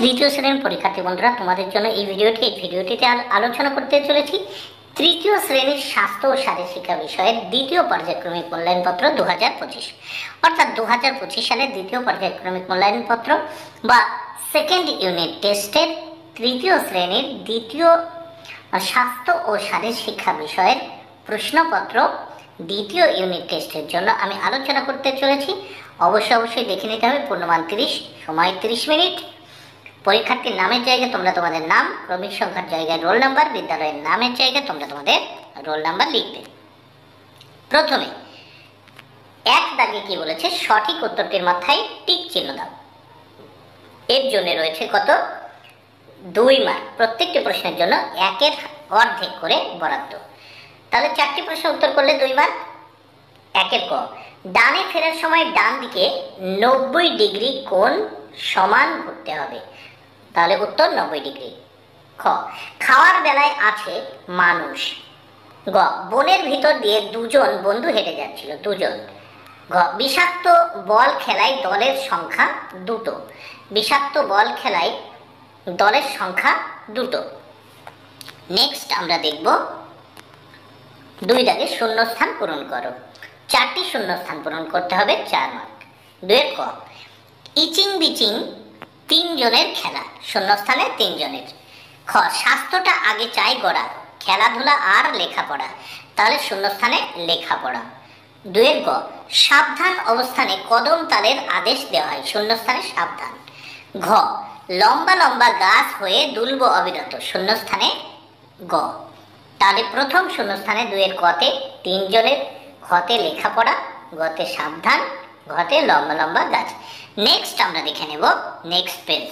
তৃতীয় শ্রেণীর পরীক্ষার্থী বন্ধুরা, তোমাদের জন্য এই ভিডিওটিতে আলোচনা করতে চলেছি তৃতীয় শ্রেণীর স্বাস্থ্য ও শারীরিক শিক্ষা বিষয়ের দ্বিতীয় পর্যায়ক্রমিক মূল্যায়নপত্র 2025, অর্থাৎ 2025 সালের দ্বিতীয় পর্যায়ক্রমিক মূল্যায়নপত্র বা সেকেন্ড ইউনিট টেস্টের তৃতীয় শ্রেণীর দ্বিতীয় স্বাস্থ্য ও শারীরিক শিক্ষা বিষয়ের প্রশ্নপত্র দ্বিতীয় ইউনিট টেস্টের জন্য আমি আলোচনা করতে চলেছি। অবশ্যই দেখে নিতে হবে। পূর্ণমান 30, সময় 30 মিনিট। পরীক্ষার্থীর নামের জায়গায় তোমরা তোমাদের নাম, ক্রমিক সংখ্যার জায়গায় রোল নাম্বার, বিদ্যালয়ের নামের জায়গায় তোমরা তোমাদের রোল নাম্বার লিখবে। প্রথমে এক দাগে কি বলেছে, সঠিক উত্তরটির মাথায় টিক চিহ্ন দাও। এর জন্য রয়েছে কত? 2 মার্ক। প্রত্যেকটি প্রশ্নের জন্য 1-এর অর্ধেক করে বরাদ্দ। তাহলে 4টি প্রশ্ন উত্তর করলে 2 মার্ক। 1-এর ক, ডানে ফেরার সময় ডান দিকে 90 ডিগ্রি কোণ সমান করতে হবে। তাহলে উত্তর 90 ডিগ্রি। খ, খাওয়ার বেলায় আছে মানুষ। গ, বনের ভিতর দিয়ে 2জন বন্ধু হেঁটে যাচ্ছিল, 2জন। ঘ, বিষাক্ত বল খেলায় দলের সংখ্যা 2টো। বিষাক্ত বল খেলায় দলের সংখ্যা 2টো। নেক্সট আমরা দেখব 2 দাগে শূন্যস্থান পূরণ করো। 4টি শূন্যস্থান পূরণ করতে হবে, 4 মার্ক। 2-এর ক, ইচিং বিচিং 3 জনের খেলা, শূন্যস্থানে 3 জনের। খ, স্বাস্থ্যটা আগে চাই গড়া, খেলাধুলা আর লেখাপড়া, তাহলে শূন্যস্থানে লেখাপড়া। 2-এর গ, সাবধান অবস্থানে কদম তালের আদেশ দেওয়া হয়, শূন্যস্থানে সাবধান। ঘ, লম্বা লম্বা গাছ হয়ে দুলব অবিরত, শূন্যস্থানে গ। তাহলে প্রথম শূন্যস্থানে 2-এর কতে 3 জনের, খতে লেখাপড়া, গতে সাবধান, ঘতে লম্বা লম্বা গাছ। নেক্সট আমরা দেখে নেব নেক্সট পেজ।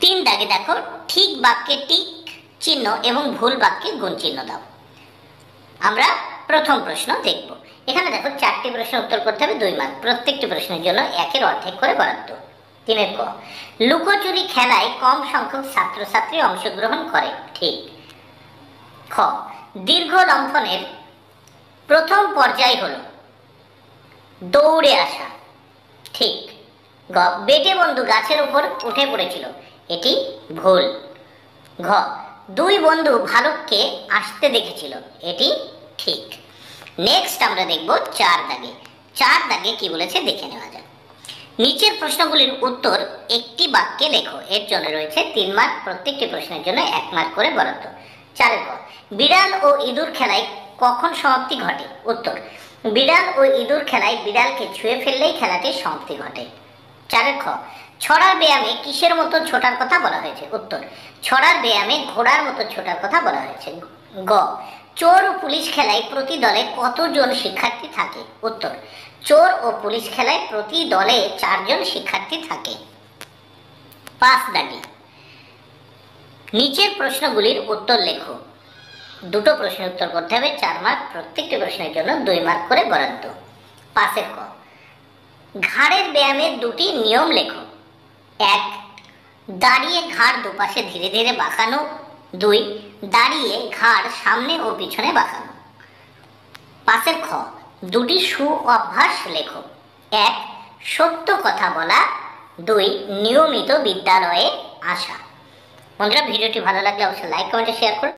3 দাগে দেখো, ঠিক বাক্যে টিক চিহ্ন এবং ভুল বাক্যে গুণ চিহ্ন দাও। আমরা প্রথম প্রশ্ন দেখব। এখানে দেখো 4টি প্রশ্ন উত্তর করতে হবে, 2 মার্ক। প্রত্যেকটি প্রশ্নের জন্য 1-এর অর্ধেক করে বরাদ্দ। 3-এর ক, লুকোচুরি খেলায় কম সংখ্যক ছাত্রছাত্রী অংশগ্রহণ করে, ঠিক। খ, দীর্ঘ লম্ফনের প্রথম পর্যায় হলো দৌড়ে আসা, ঠিক। গ, বেটে বন্ধু গাছের উপর উঠে পড়েছিল, এটি ভুল। ঘ, 2 বন্ধু ভালুককে আসতে দেখেছিল, এটি ঠিক। নেক্সট আমরা দেখব 4 দাগে। 4 দাগে কি বলেছে দেখে নেওয়া যাক। নিচের প্রশ্নগুলির উত্তর একটি বাক্যে লেখো। এর জন্য রয়েছে 3 মার্ক। প্রত্যেকটি প্রশ্নের জন্য 1 মার্ক করে বরাদ্দ। 4-এর ক, বিড়াল ও ইঁদুর খেলায় কখন সমাপ্তি ঘটে? উত্তর, বিড়াল ও ইঁদুর খেলায় বিড়ালকে ছুঁয়ে ফেললেই খেলাটির সমাপ্তি ঘটে। 4-এর খ, ছড়ার ব্যায়ামে কিসের মতো ছোটার কথা বলা হয়েছে? উত্তর, ছড়ার ব্যায়ামে ঘোড়ার মতো ছোটার কথা বলা হয়েছে। গ, চোর ও পুলিশ খেলায় প্রতি দলে কতজন শিক্ষার্থী থাকে? উত্তর, চোর ও পুলিশ খেলায় প্রতি দলে 4 জন শিক্ষার্থী থাকে। 5 দাগে নিচের প্রশ্নগুলির উত্তর লেখো। 2টো প্রশ্নের উত্তর করতে হবে, 4 মার্ক। প্রত্যেকটি প্রশ্নের জন্য 2 মার্ক করে বরাদ্দ। 5-এর ক, ঘাড়ের ব্যায়ামের 2টি নিয়ম লেখো। 1, দাঁড়িয়ে ঘাড় দুপাশে ধীরে ধীরে বাঁকানো। 2, দাঁড়িয়ে ঘাড় সামনে ও পিছনে বাঁকানো। 5-এর খ, 2টি সু অভ্যাস লেখো। 1, সত্য কথা বলা। 2, নিয়মিত বিদ্যালয়ে আসা। বন্ধুরা, ভিডিওটি ভালো লাগলে অবশ্যই লাইক, কমেন্টে শেয়ার করুন।